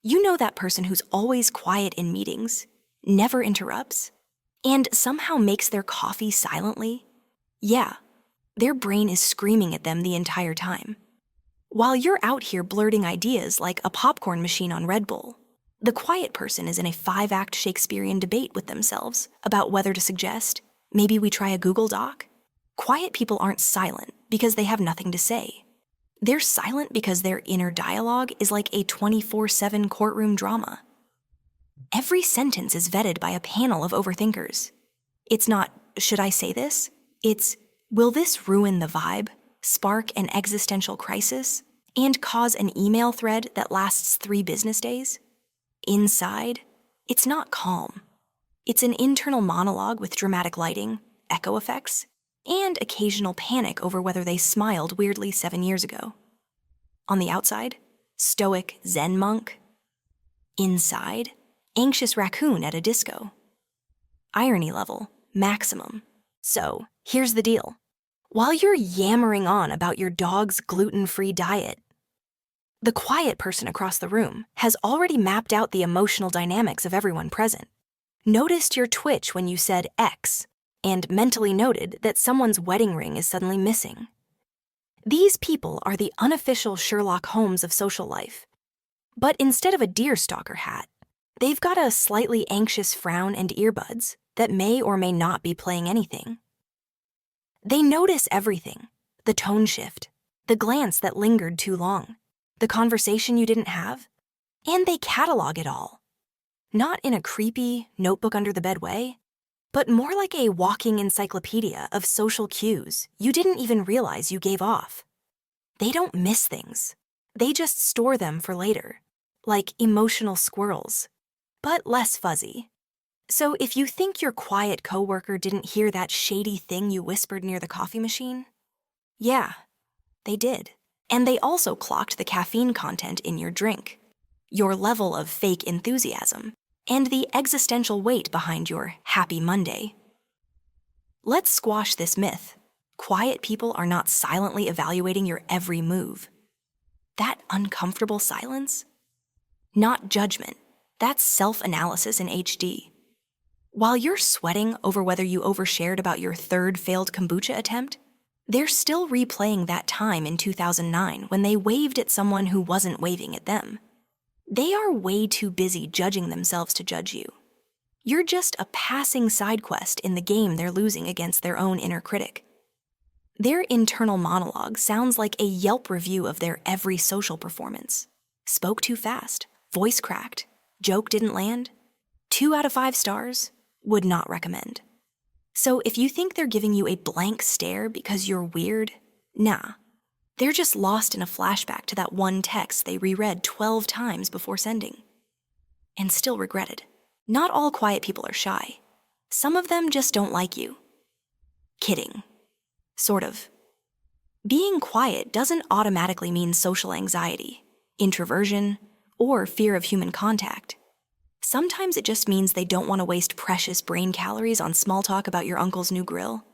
You know that person who's always quiet in meetings, never interrupts, and somehow makes their coffee silently? Yeah, their brain is screaming at them the entire time. While you're out here blurting ideas like a popcorn machine on Red Bull, the quiet person is in a 5-act Shakespearean debate with themselves about whether to suggest, maybe we try a Google Doc? Quiet people aren't silent because they have nothing to say. They're silent because their inner dialogue is like a 24/7 courtroom drama. Every sentence is vetted by a panel of overthinkers. It's not, should I say this? It's, will this ruin the vibe, spark an existential crisis, and cause an email thread that lasts 3 business days? Inside, it's not calm. It's an internal monologue with dramatic lighting, echo effects, and occasional panic over whether they smiled weirdly 7 years ago. On the outside, stoic Zen monk. Inside, anxious raccoon at a disco. Irony level, maximum. So, here's the deal. While you're yammering on about your dog's gluten-free diet, the quiet person across the room has already mapped out the emotional dynamics of everyone present, noticed your twitch when you said X, and mentally noted that someone's wedding ring is suddenly missing. These people are the unofficial Sherlock Holmes of social life. But instead of a deerstalker hat, they've got a slightly anxious frown and earbuds that may or may not be playing anything. They notice everything, the tone shift, the glance that lingered too long, the conversation you didn't have, and they catalog it all. Not in a creepy, notebook-under-the-bed way, but more like a walking encyclopedia of social cues you didn't even realize you gave off. They don't miss things. They just store them for later, like emotional squirrels, but less fuzzy. So if you think your quiet coworker didn't hear that shady thing you whispered near the coffee machine, yeah, they did. And they also clocked the caffeine content in your drink, your level of fake enthusiasm, and the existential weight behind your happy Monday. Let's squash this myth. Quiet people are not silently evaluating your every move. That uncomfortable silence? Not judgment. That's self-analysis in HD. While you're sweating over whether you overshared about your 3rd failed kombucha attempt, they're still replaying that time in 2009 when they waved at someone who wasn't waving at them. They are way too busy judging themselves to judge you. You're just a passing side quest in the game they're losing against their own inner critic. Their internal monologue sounds like a Yelp review of their every social performance. Spoke too fast, voice cracked, joke didn't land. 2 out of 5 stars, would not recommend. So if you think they're giving you a blank stare because you're weird, nah. They're just lost in a flashback to that one text they reread 12 times before sending. And still regretted. Not all quiet people are shy. Some of them just don't like you. Kidding. Sort of. Being quiet doesn't automatically mean social anxiety, introversion, or fear of human contact. Sometimes it just means they don't want to waste precious brain calories on small talk about your uncle's new grill.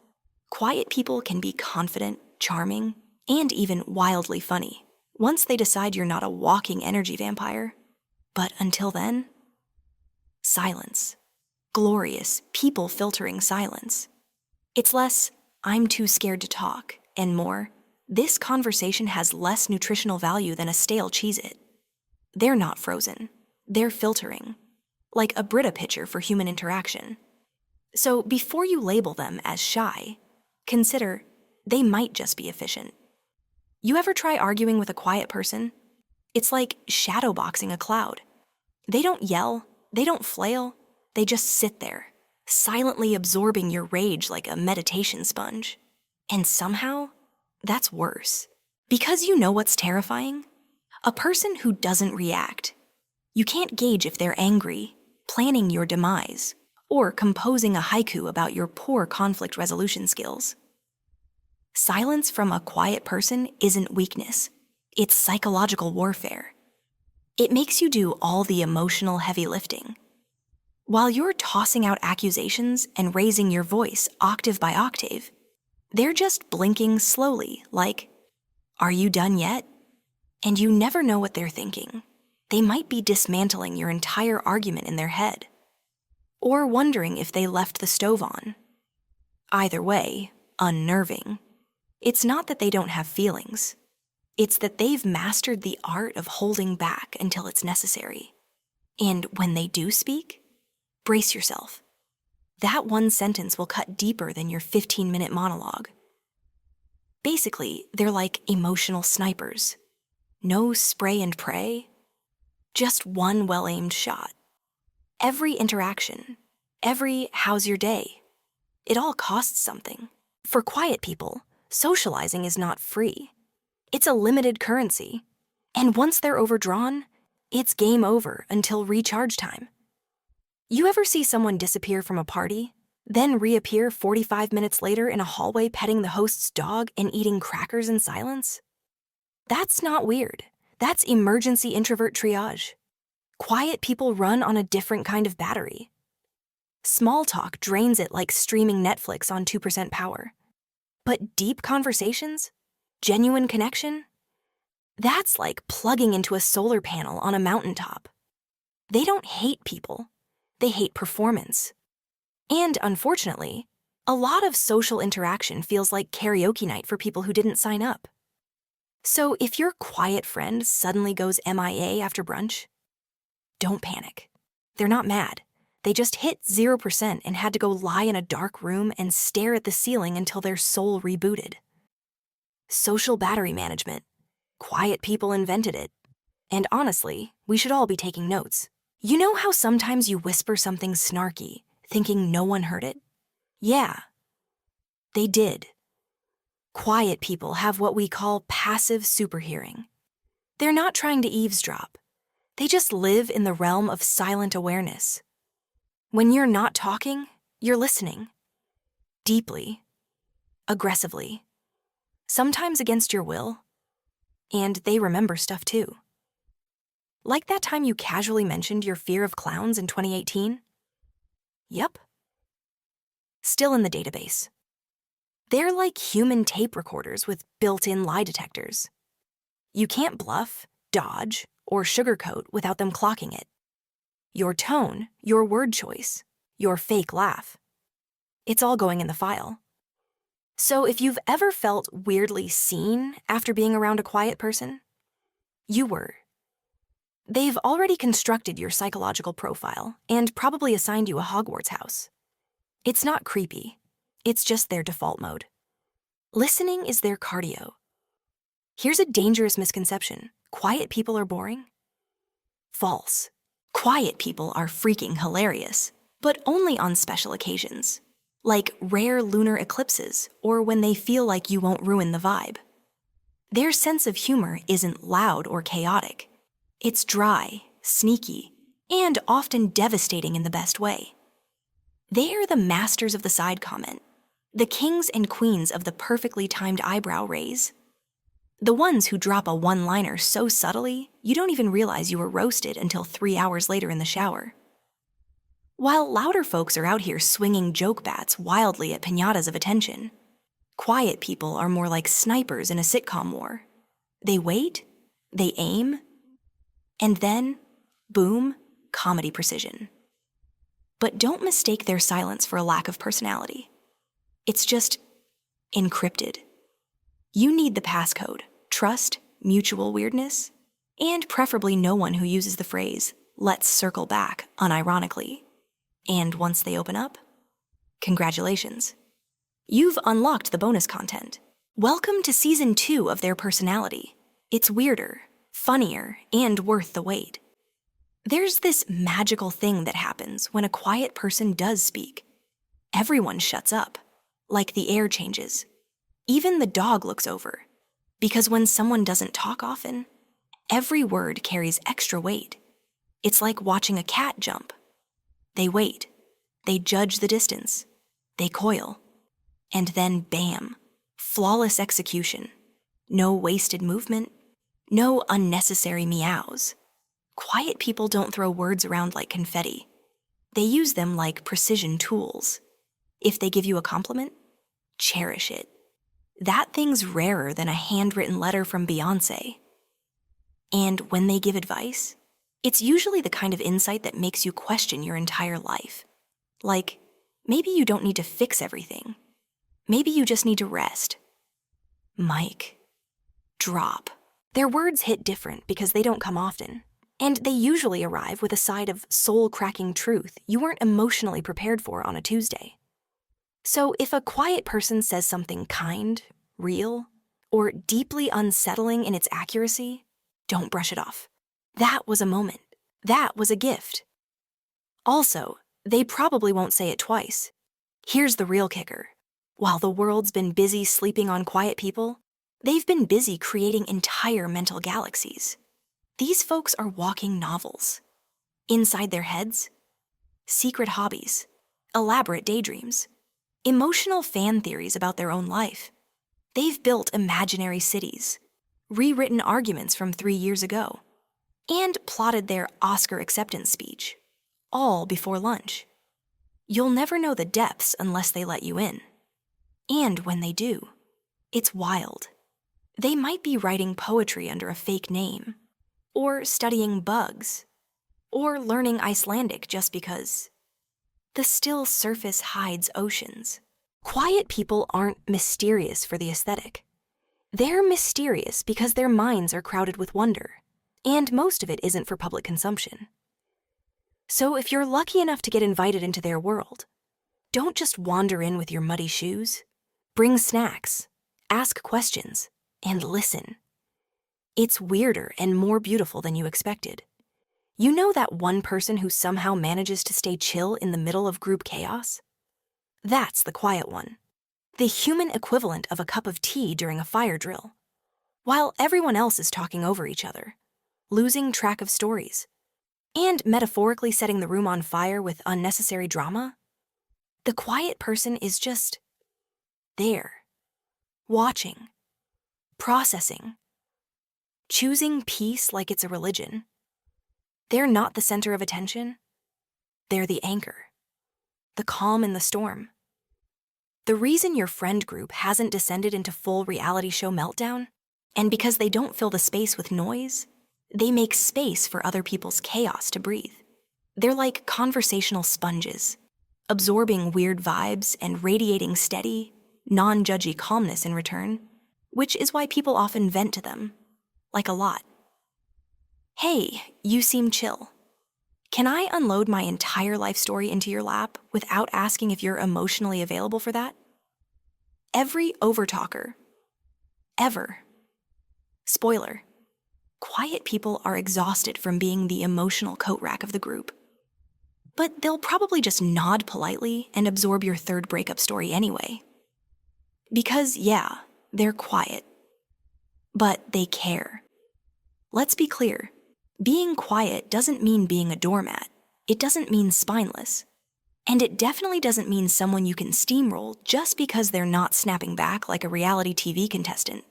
Quiet people can be confident, charming, and even wildly funny once they decide you're not a walking energy vampire. But until then, silence. Glorious, people-filtering silence. It's less, I'm too scared to talk, and more, this conversation has less nutritional value than a stale Cheez-It. They're not frozen. They're filtering. Like a Brita pitcher for human interaction. So before you label them as shy, consider they might just be efficient. You ever try arguing with a quiet person? It's like shadowboxing a cloud. They don't yell, they don't flail, they just sit there, silently absorbing your rage like a meditation sponge. And somehow, that's worse. Because you know what's terrifying? A person who doesn't react. You can't gauge if they're angry, planning your demise, or composing a haiku about your poor conflict resolution skills. Silence from a quiet person isn't weakness. It's psychological warfare. It makes you do all the emotional heavy lifting. While you're tossing out accusations and raising your voice octave by octave, they're just blinking slowly like, "Are you done yet?" And you never know what they're thinking. They might be dismantling your entire argument in their head, or wondering if they left the stove on. Either way, unnerving. It's not that they don't have feelings. It's that they've mastered the art of holding back until it's necessary. And when they do speak, brace yourself. That one sentence will cut deeper than your 15-minute monologue. Basically, they're like emotional snipers. No spray and pray, just one well-aimed shot. Every interaction, every "how's your day?" it all costs something. For quiet people, socializing is not free. It's a limited currency. And once they're overdrawn, it's game over until recharge time. You ever see someone disappear from a party, then reappear 45 minutes later in a hallway petting the host's dog and eating crackers in silence? That's not weird. That's emergency introvert triage. Quiet people run on a different kind of battery. Small talk drains it like streaming Netflix on 2% power. But deep conversations, genuine connection, that's like plugging into a solar panel on a mountaintop. They don't hate people. They hate performance. And unfortunately, a lot of social interaction feels like karaoke night for people who didn't sign up. So if your quiet friend suddenly goes MIA after brunch, don't panic. They're not mad. They just hit 0% and had to go lie in a dark room and stare at the ceiling until their soul rebooted. Social battery management. Quiet people invented it. And honestly, we should all be taking notes. You know how sometimes you whisper something snarky, thinking no one heard it? Yeah, they did. Quiet people have what we call passive superhearing. They're not trying to eavesdrop. They just live in the realm of silent awareness. When you're not talking, you're listening. Deeply. Aggressively. Sometimes against your will. And they remember stuff too. Like that time you casually mentioned your fear of clowns in 2018? Yep. Still in the database. They're like human tape recorders with built-in lie detectors. You can't bluff, dodge, or sugarcoat without them clocking it. Your tone, your word choice, your fake laugh. It's all going in the file. So if you've ever felt weirdly seen after being around a quiet person, you were. They've already constructed your psychological profile and probably assigned you a Hogwarts house. It's not creepy. It's just their default mode. Listening is their cardio. Here's a dangerous misconception. Quiet people are boring? False. Quiet people are freaking hilarious, but only on special occasions, like rare lunar eclipses or when they feel like you won't ruin the vibe. Their sense of humor isn't loud or chaotic. It's dry, sneaky, and often devastating in the best way. They are the masters of the side comment, the kings and queens of the perfectly timed eyebrow raise. The ones who drop a one-liner so subtly, you don't even realize you were roasted until 3 hours later in the shower. While louder folks are out here swinging joke bats wildly at piñatas of attention, quiet people are more like snipers in a sitcom war. They wait, they aim, and then, boom, comedy precision. But don't mistake their silence for a lack of personality. It's just encrypted. You need the passcode, trust, mutual weirdness, and preferably no one who uses the phrase, "let's circle back," unironically. And once they open up, congratulations. You've unlocked the bonus content. Welcome to Season 2 of their personality. It's weirder, funnier, and worth the wait. There's this magical thing that happens when a quiet person does speak. Everyone shuts up, like the air changes. Even the dog looks over, because when someone doesn't talk often, every word carries extra weight. It's like watching a cat jump. They wait, they judge the distance, they coil, and then bam, flawless execution. No wasted movement, no unnecessary meows. Quiet people don't throw words around like confetti. They use them like precision tools. If they give you a compliment, cherish it. That thing's rarer than a handwritten letter from Beyoncé. And when they give advice, It's usually the kind of insight that makes you question your entire life. Like, maybe you don't need to fix everything. Maybe you just need to rest. Mic. Drop. Their words hit different because they don't come often. And they usually arrive with a side of soul-cracking truth you weren't emotionally prepared for on a Tuesday. So if a quiet person says something kind, real, or deeply unsettling in its accuracy, don't brush it off. That was a moment. That was a gift. Also, they probably won't say it twice. Here's the real kicker. While the world's been busy sleeping on quiet people, they've been busy creating entire mental galaxies. These folks are walking novels. Inside their heads, secret hobbies, elaborate daydreams, emotional fan theories about their own life. They've built imaginary cities, rewritten arguments from 3 years ago, and plotted their Oscar acceptance speech, all before lunch. You'll never know the depths unless they let you in. And when they do, it's wild. They might be writing poetry under a fake name, or studying bugs, or learning Icelandic just because. The still surface hides oceans. Quiet people aren't mysterious for the aesthetic. They're mysterious because their minds are crowded with wonder, and most of it isn't for public consumption. So if you're lucky enough to get invited into their world, don't just wander in with your muddy shoes. Bring snacks, ask questions, and listen. It's weirder and more beautiful than you expected. You know that one person who somehow manages to stay chill in the middle of group chaos? That's the quiet one. The human equivalent of a cup of tea during a fire drill. While everyone else is talking over each other, losing track of stories, and metaphorically setting the room on fire with unnecessary drama, the quiet person is just there, watching, processing, choosing peace like it's a religion. They're not the center of attention. They're the anchor, the calm in the storm. The reason your friend group hasn't descended into full reality show meltdown, and because they don't fill the space with noise, they make space for other people's chaos to breathe. They're like conversational sponges, absorbing weird vibes and radiating steady, non-judgy calmness in return, which is why people often vent to them, like a lot. Hey, you seem chill. Can I unload my entire life story into your lap without asking if you're emotionally available for that? Every overtalker, ever. Spoiler, quiet people are exhausted from being the emotional coat rack of the group. But they'll probably just nod politely and absorb your third breakup story anyway. Because, yeah, they're quiet. But they care. Let's be clear. Being quiet doesn't mean being a doormat. It doesn't mean spineless. And it definitely doesn't mean someone you can steamroll just because they're not snapping back like a reality TV contestant.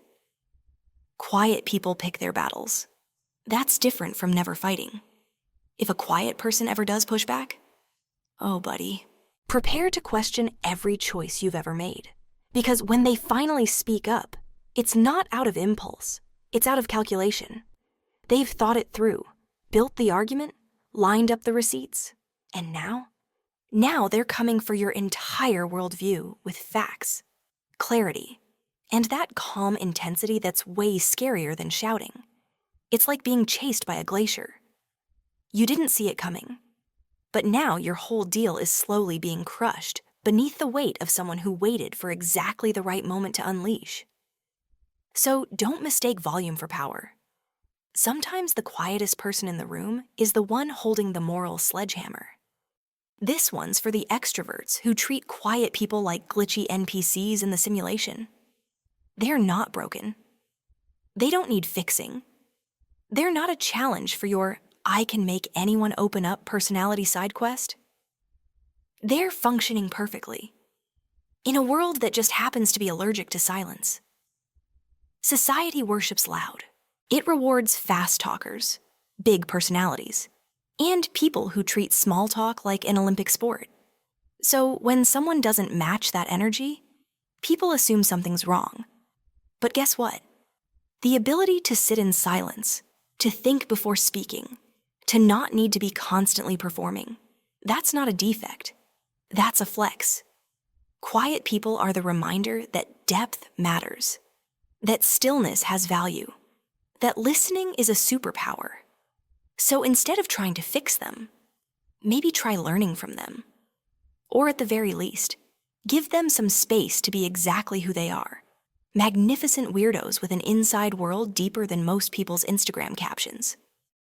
Quiet people pick their battles. That's different from never fighting. If a quiet person ever does push back, oh, buddy, prepare to question every choice you've ever made. Because when they finally speak up, it's not out of impulse. It's out of calculation. They've thought it through, built the argument, lined up the receipts, and now they're coming for your entire worldview with facts, clarity, and that calm intensity that's way scarier than shouting. It's like being chased by a glacier. You didn't see it coming, but now your whole deal is slowly being crushed beneath the weight of someone who waited for exactly the right moment to unleash. So don't mistake volume for power. Sometimes the quietest person in the room is the one holding the moral sledgehammer. This one's for the extroverts who treat quiet people like glitchy NPCs in the simulation. They're not broken. They don't need fixing. They're not a challenge for your I can make anyone open up personality side quest. They're functioning perfectly, in a world that just happens to be allergic to silence. Society worships loud. It rewards fast talkers, big personalities, and people who treat small talk like an Olympic sport. So when someone doesn't match that energy, people assume something's wrong. But guess what? The ability to sit in silence, to think before speaking, To not need to be constantly performing. That's not a defect. That's a flex. Quiet people are the reminder that depth matters, that stillness has value, that listening is a superpower. So instead of trying to fix them, maybe try learning from them. Or at the very least, give them some space to be exactly who they are. Magnificent weirdos with an inside world deeper than most people's Instagram captions.